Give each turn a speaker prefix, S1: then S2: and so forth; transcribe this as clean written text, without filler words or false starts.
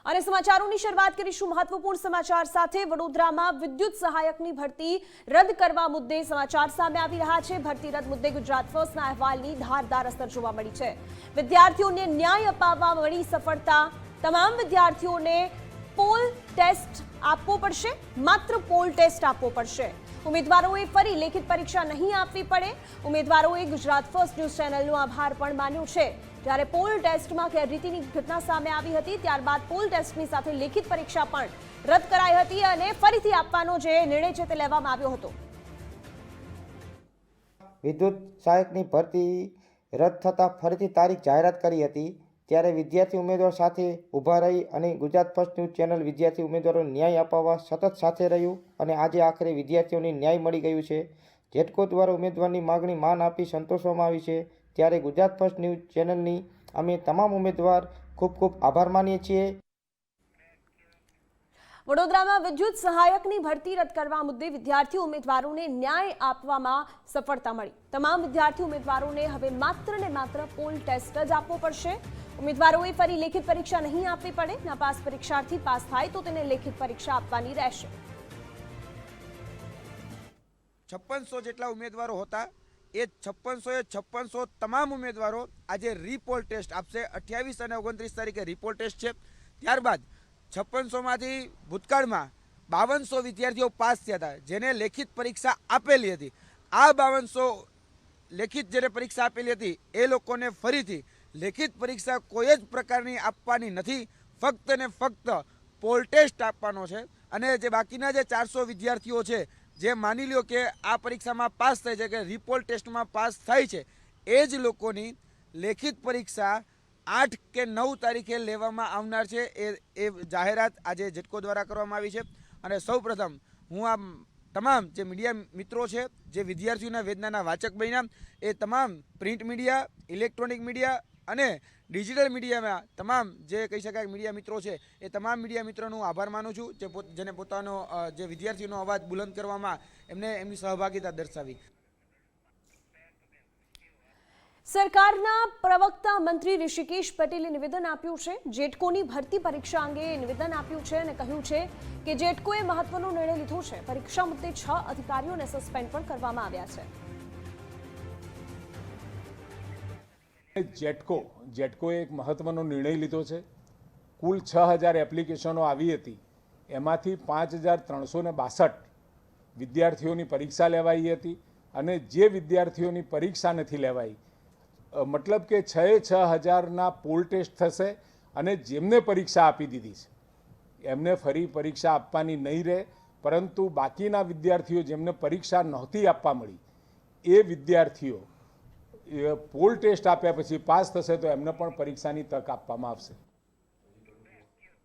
S1: અને સમાચારોની શરૂઆત કરીશું મહત્વપૂર્ણ સમાચાર સાથે। વડોદરામાં વિદ્યુત સહાયકની ભરતી રદ કરવા મુદ્દે સમાચાર સામે આવી રહ્યા છે। ભરતી રદ મુદ્દે ગુજરાત ફર્સ્ટના અહેવાલની ધારદાર અસર જોવા મળી છે। વિદ્યાર્થીઓને ન્યાય અપાવવા મળી સફળતા। તમામ વિદ્યાર્થીઓને પોલ ટેસ્ટ આપવો પડશે, માત્ર પોલ ટેસ્ટ આપવો પડશે। ઉમેદવારોએ ફરી લેખિત પરીક્ષા નહીં આપવી પડે। ઉમેદવારોએ ગુજરાત ફર્સ્ટ ન્યૂઝ ચેનલનો આભાર પણ માન્યો છે। જ્યારે પોલ ટેસ્ટમાં ગેરરીતિની ઘટના સામે આવી હતી, ત્યારબાદ પોલ ટેસ્ટની સાથે લેખિત પરીક્ષા પણ રદ કરાઈ હતી અને ફરીથી આપવાનો જે નિર્ણય છે તે લેવામાં આવ્યો હતો।
S2: વિદ્યુત સહાયકની ભરતી રદ થતાં ફરીથી તારીખ જાહેરાત કરી હતી, ત્યારે વિદ્યાર્થી ઉમેદવાર સાથે ઊભા રહી અને ગુજરાત ફર્સ્ટ ન્યૂઝ ચેનલ વિદ્યાર્થી ઉમેદવારોને ન્યાય અપાવવા સતત સાથે રહ્યું અને આજે આખરે વિદ્યાર્થીઓને ન્યાય મળી ગયું છે। જેટકો દ્વારા ઉમેદવારની માગણી માન આપી સંતોષવામાં આવી છે। ત્યારે ગુજરાત ફર્સ્ટ ન્યૂઝ ચેનલની અમે તમામ ઉમેદવાર ખૂબ ખૂબ આભાર માનીએ છીએ।
S1: વડોદરામાં વિદ્યુત સહાયકની ભરતી રદ કરવા મુદ્દે વિદ્યાર્થી ઉમેદવારોને ન્યાય આપવામાં સફળતા મળી। તમામ વિદ્યાર્થી ઉમેદવારોને હવે માત્ર ને માત્ર પોલ ટેસ્ટ જ આપવો પડશે। ઉમેદવારોએ ફરી લેખિત પરીક્ષા નહીં આપવી પડે। નાપાસ પરીક્ષાર્થી પાસ થાય તો તેને લેખિત પરીક્ષા આપવાની રહેશે।
S3: 5600 જેટલા ઉમેદવારો હતા, એ 5600 તમામ ઉમેદવારો આજે રીપોલ ટેસ્ટ આપશે। 28 અને 29 તારીખે રીપોલ ટેસ્ટ છે। ત્યારબાદ 5600માંથી ભૂતકાળમાં 5200 વિદ્યાર્થીઓ પાસ થયા હતા, જેને લેખિત પરીક્ષા આપેલી હતી। આ 5200 લેખિત જેને પરીક્ષા આપેલી હતી એ લોકોને ફરીથી લેખિત પરીક્ષા કોઈ જ પ્રકારની આપવાની નથી, ફક્ત ને ફક્ત પોલ ટેસ્ટ આપવાનો છે। અને જે બાકીના જે 400 વિદ્યાર્થીઓ છે, જે માની લ્યો કે આ પરીક્ષામાં પાસ થાય છે કે રીપોલ ટેસ્ટમાં પાસ થાય છે, એ જ લોકોની લેખિત પરીક્ષા 8 કે 9 તારીખે લેવામાં આવનાર છે। એ જાહેરાત આજે જેટકો દ્વારા કરવામાં આવી છે। અને સૌપ્રથમ હું આ તમામ જે મીડિયા મિત્રો છે, જે વિદ્યાર્થીઓના વેદનાના વાચક બન્યા, એ તમામ પ્રિન્ટ મીડિયા, ઇલેક્ટ્રોનિક મીડિયા અને ડિજિટલ મીડિયામાં તમામ જે કહી શકાય મીડિયા મિત્રો છે, એ તમામ મીડિયા મિત્રોનો આભાર માનું છું, જેને પોતાનો જે વિદ્યાર્થીઓનો અવાજ બુલંદ કરવામાં એમને એમની સહભાગિતા દર્શાવી।
S1: સરકારના પ્રવક્તા મંત્રી ઋષિકેશ પટેલે નિવેદન આપ્યું છે। જેટકોની ભરતી પરીક્ષા અંગે નિવેદન આપ્યું છે અને કહ્યું છે કે જેટકોએ મહત્વનો નિર્ણય લીધો છે। પરીક્ષા મુદ્દે 6 અધિકારીઓને સસ્પેન્ડ પણ કરવામાં આવ્યા છે।
S4: જેટકોએ એક મહત્વનો નિર્ણય લીધો છે। કુલ 6000 એપ્લિકેશનો આવી હતી, એમાંથી 5362 વિદ્યાર્થીઓની પરીક્ષા લેવાઈ હતી અને જે વિદ્યાર્થીઓની પરીક્ષા નથી લેવાઈ, મતલબ કે 6000ના પોલ ટેસ્ટ થશે અને જેમને પરીક્ષા આપી દીધી છે એમને ફરી પરીક્ષા આપવાની નહીં રહે, પરંતુ બાકીના વિદ્યાર્થીઓ જેમને પરીક્ષા નહોતી આપવા મળી એ વિદ્યાર્થીઓ પોલ ટેસ્ટ આપ્યા પછી પાસ થશે તો એમને પણ પરીક્ષાની તક આપવામાં આવશે।